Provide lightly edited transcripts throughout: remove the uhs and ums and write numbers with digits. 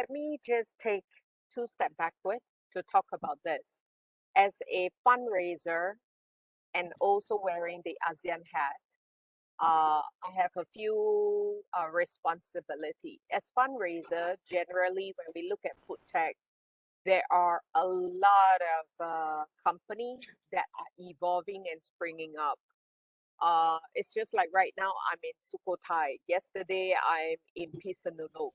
let me just take two steps backward to talk about this. As a fundraiser and also wearing the ASEAN hat, I have a few responsibility. As fundraiser, generally when we look at food tech, there are a lot of companies that are evolving and springing up. It's just like right now I'm in Sukhothai. Yesterday I'm in Pisanulok.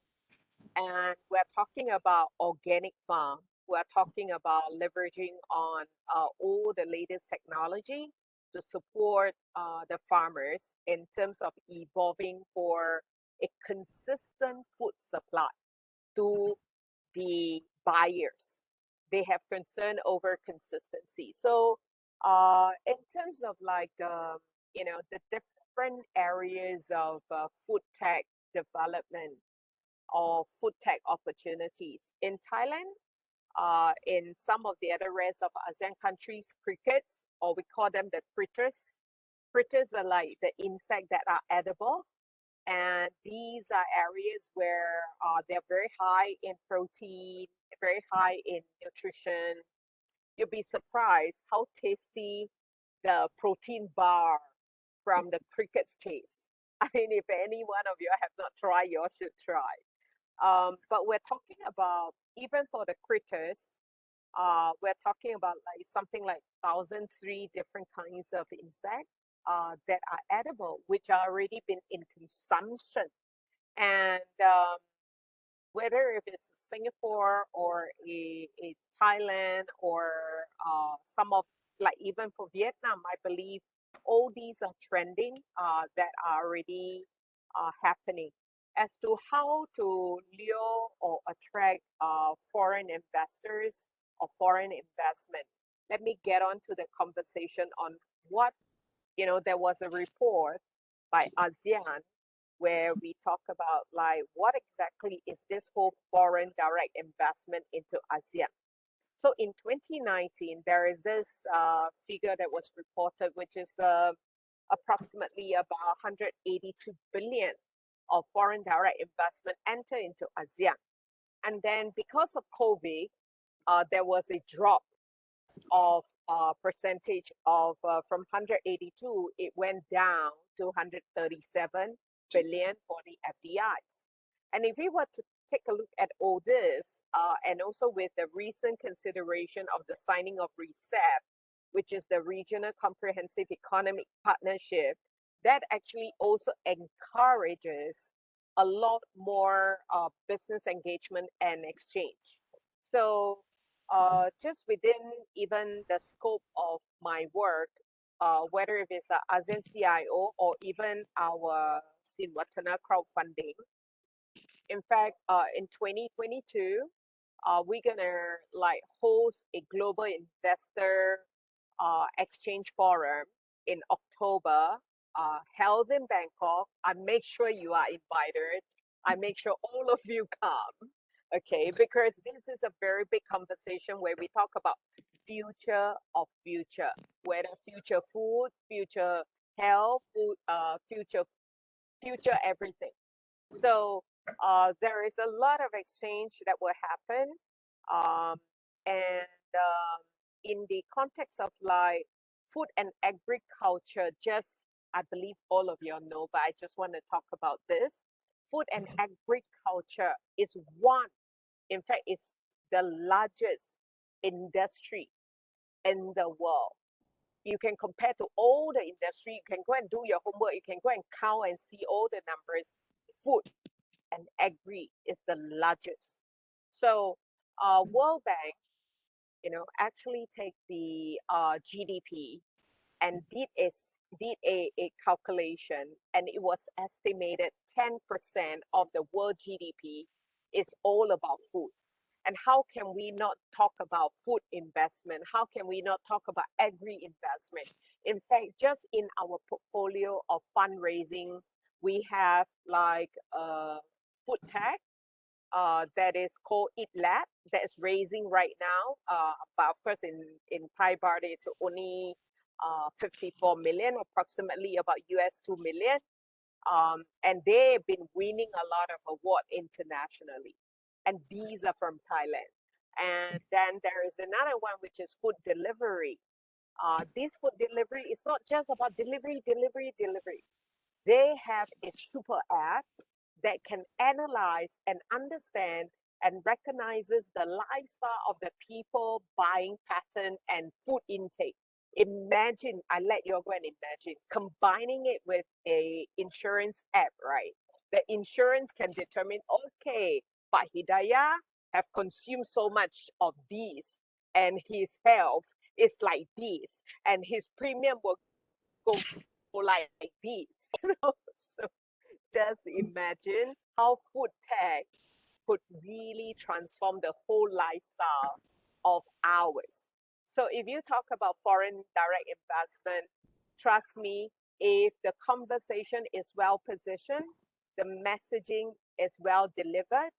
And we're talking about organic farm. We're talking about leveraging on all the latest technology to support the farmers in terms of evolving for a consistent food supply to the buyers. They have concern over consistency. So in terms of like, the different areas of food tech development, or food tech opportunities. In Thailand, in some of the other rest of ASEAN countries, crickets, or we call them the critters. Critters are like the insect that are edible. And these are areas where they're very high in protein, very high in nutrition. You'll be surprised how tasty the protein bar from the crickets taste. I mean, if any one of you have not tried, you should try. But we're talking about, even for the critters, we're talking about like something like 1,003 different kinds of insects that are edible, which are already been in consumption. And whether if it's Singapore or a Thailand or some of, like even for Vietnam, I believe all these are trending that are already happening. As to how to lure or attract foreign investors or foreign investment, let me get on to the conversation on what, there was a report by ASEAN where we talk about like what exactly is this whole foreign direct investment into ASEAN. So in 2019, there is this figure that was reported, which is approximately about 182 billion of foreign direct investment enter into ASEAN. And then because of COVID, there was a drop of percentage of from 182, it went down to 137 billion for the FDIs. And if we were to take a look at all this, and also with the recent consideration of the signing of RCEP, which is the Regional Comprehensive Economic Partnership, that actually also encourages a lot more business engagement and exchange. So just within even the scope of my work, whether if it's ASEAN CIO or even our Sinwattana crowdfunding, in fact, in 2022, we're gonna like host a global investor exchange forum in October, held in Bangkok. I make sure you are invited. I make sure all of you come, okay? Because this is a very big conversation where we talk about future of future, whether future food, future health, future everything. So there is a lot of exchange that will happen, and in the context of like food and agriculture, just I believe all of you know, but I just want to talk about this. Food and agriculture is one, in fact, it's the largest industry in the world. You can compare to all the industry, you can go and do your homework, you can go and count and see all the numbers. Food and agri is the largest. So World Bank, actually take the GDP and did a calculation, and it was estimated 10% of the world GDP is all about food. And how can we not talk about food investment? How can we not talk about agri investment? In fact, just in our portfolio of fundraising, we have like food tech that is called Eat Lab that is raising right now. But of course, in Thai baht, it's only 54 million, approximately about US 2 million. And they've been winning a lot of awards internationally. and these are from Thailand. And then there is another one, which is food delivery. This food delivery is not just about delivery. They have a super app that can analyze and understand and recognizes the lifestyle of the people, buying pattern and food intake. Imagine, I let you go and imagine, combining it with a insurance app, right? The insurance can determine, okay, but Hidayat have consumed so much of these and his health is like this and his premium will go like this. So just imagine how food tech could really transform the whole lifestyle of ours. So if you talk about foreign direct investment, trust me, if the conversation is well positioned, the messaging is well delivered,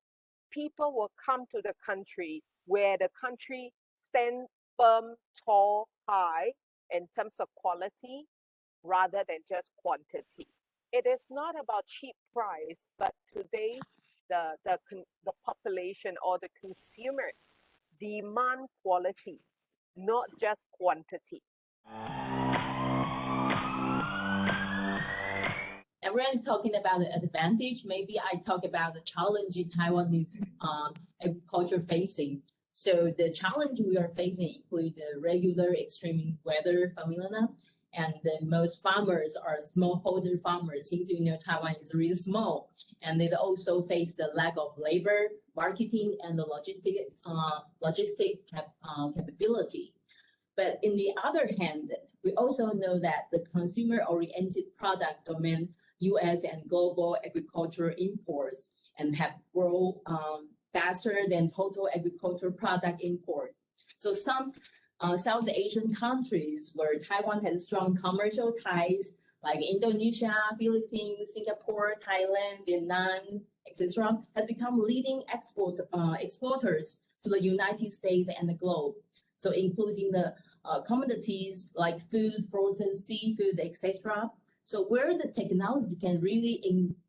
people will come to the country where the country stands firm, tall, high in terms of quality rather than just quantity. It is not about cheap price, but today the population or the consumers demand quality, not just quantity. Everyone's talking about the advantage. Maybe I talk about the challenge Taiwan is agriculture facing. So the challenge we are facing include the regular extreme weather phenomena, and most farmers are smallholder farmers. Since you know Taiwan is really small, and they also face the lack of labor, marketing, and the logistic capability. But in the other hand, we also know that the consumer-oriented product domain U.S. and global agricultural imports and have grown faster than total agricultural product import. So some South Asian countries where Taiwan has strong commercial ties, like Indonesia, Philippines, Singapore, Thailand, Vietnam, etc., have become leading exporters to the United States and the globe. So including the commodities like food, frozen seafood, etc. So where the technology can really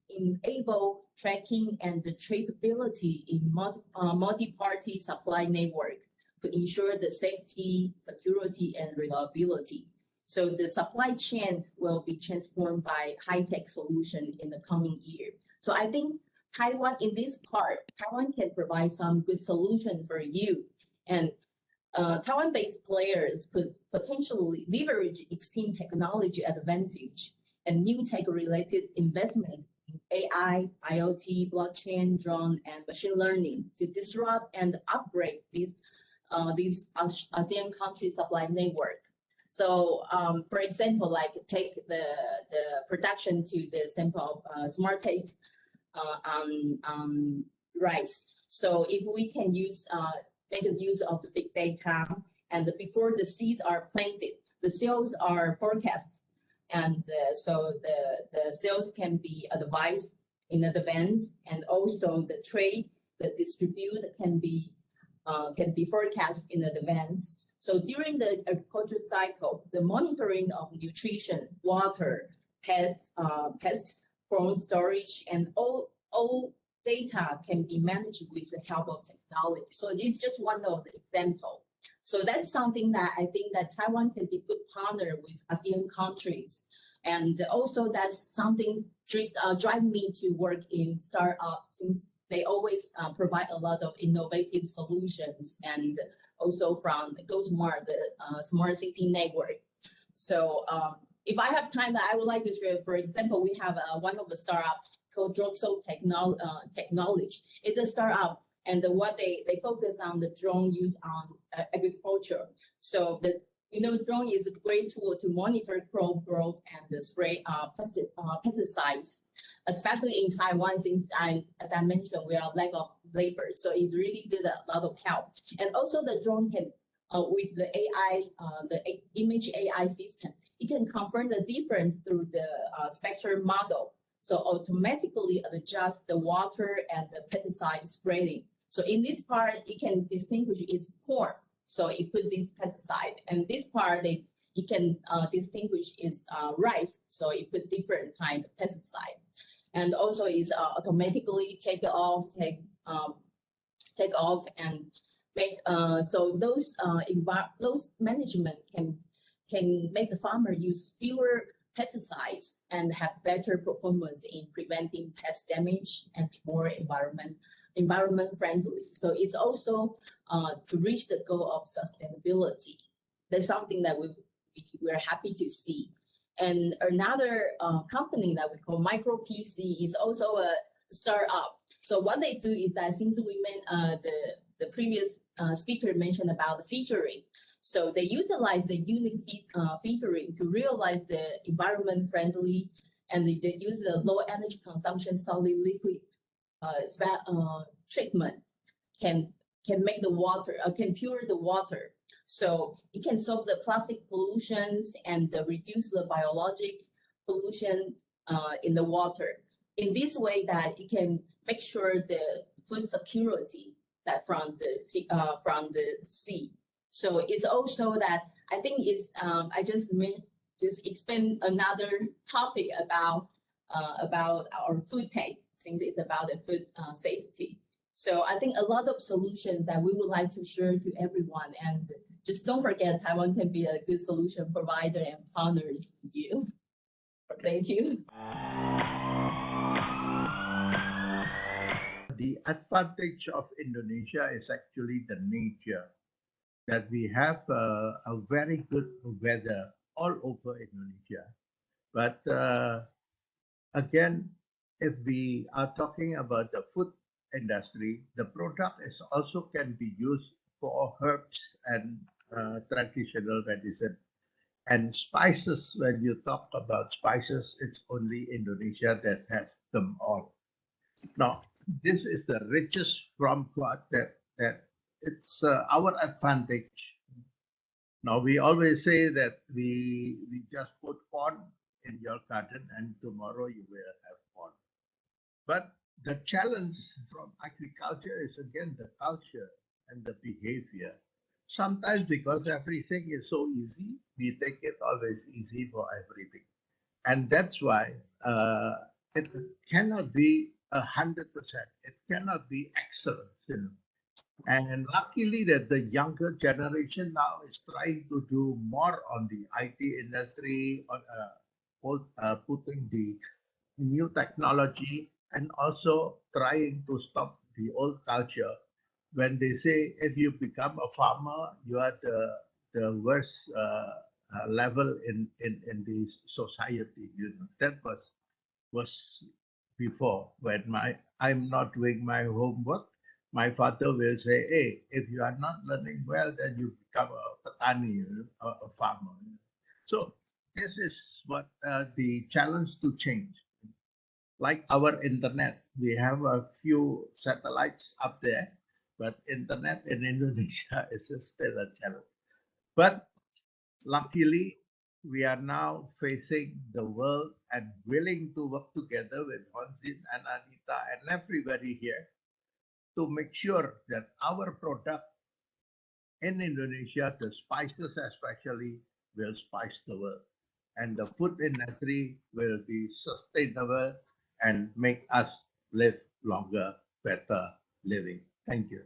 enable tracking and the traceability in multi-party supply network to ensure the safety, security, and reliability. So the supply chains will be transformed by high-tech solution in the coming year. So I think Taiwan, in this part, Taiwan can provide some good solution for you. And Taiwan-based players could potentially leverage extreme technology advantage and new tech-related investment in AI, IoT, blockchain, drone, and machine learning to disrupt and upgrade these ASEAN country supply network. So, for example, like take the production to the sample of smart take rice. So if we can make use of the big data, and before the seeds are planted, the sales are forecast, and so the sales can be advised in advance, and also the trade, the distribute can be forecast in advance. So during the agriculture cycle, the monitoring of nutrition, water, pest, crop storage, and all data can be managed with the help of technology. So it's just one of the examples. So that's something that I think that Taiwan can be good partner with ASEAN countries. And also that's something drive me to work in startup, since they always provide a lot of innovative solutions, and also from GoSmart, the smart city network. So if I have time, I would like to share, for example, we have one of the startups called Tjokrodjojo Technology. It's a startup, and what they focus on the drone use on agriculture. So drone is a great tool to monitor crop growth and spray pesticides, especially in Taiwan, since as I mentioned, we are lack of labor. So it really did a lot of help. And also the drone can, with the AI, the image AI system, it can confirm the difference through the spectrum model. So automatically adjust the water and the pesticide spraying. So in this part, it can distinguish its corn. So it put this pesticide, and this part it can distinguish its rice. So it put different kinds of pesticide, and also it's automatically take take off and make so those management can make the farmer use fewer pesticides and have better performance in preventing pest damage and be more environment friendly. So it's also to reach the goal of sustainability. That's something that we're happy to see. And another company that we call Micro PC is also a startup. So what they do is that, since we the previous speaker mentioned about the featuring, so they utilize the unique featuring to realize the environment friendly, and they use the low energy consumption solid liquid treatment can make the water can pure the water. So it can solve the plastic pollutions and reduce the biologic pollution in the water. In this way, that it can make sure the food security that from the sea. So it's also that I think it's I just explain another topic about our FoodTech, since it's about the food safety. So I think a lot of solutions that we would like to share to everyone, and just don't forget, Taiwan can be a good solution provider and partners with you. Thank you. The advantage of Indonesia is actually the nature, that we have a very good weather all over Indonesia. But again, if we are talking about the food industry, the product is also can be used for herbs and traditional medicine. And spices, when you talk about spices, it's only Indonesia that has them all. Now, this is the richest from God that it's our advantage. Now, we always say that we just put corn in your garden and tomorrow you will have corn. But the challenge from agriculture is again the culture and the behavior. Sometimes because everything is so easy, we take it always easy for everything. And that's why it cannot be 100%. It cannot be excellent. You know? And luckily that the younger generation now is trying to do more on the IT industry, on putting the new technology, and also trying to stop the old culture. When they say if you become a farmer, you are the worst level in the society. You know, that was before, when I'm not doing my homework. My father will say, hey, if you are not learning well, then you become a petani, a farmer. So this is what the challenge to change. Like our internet, we have a few satellites up there, but internet in Indonesia is still a challenge. But luckily, we are now facing the world and willing to work together with Honsin and Anita and everybody here to make sure that our product in Indonesia, the spices especially, will spice the world. And the food industry will be sustainable and make us live longer, better living. Thank you.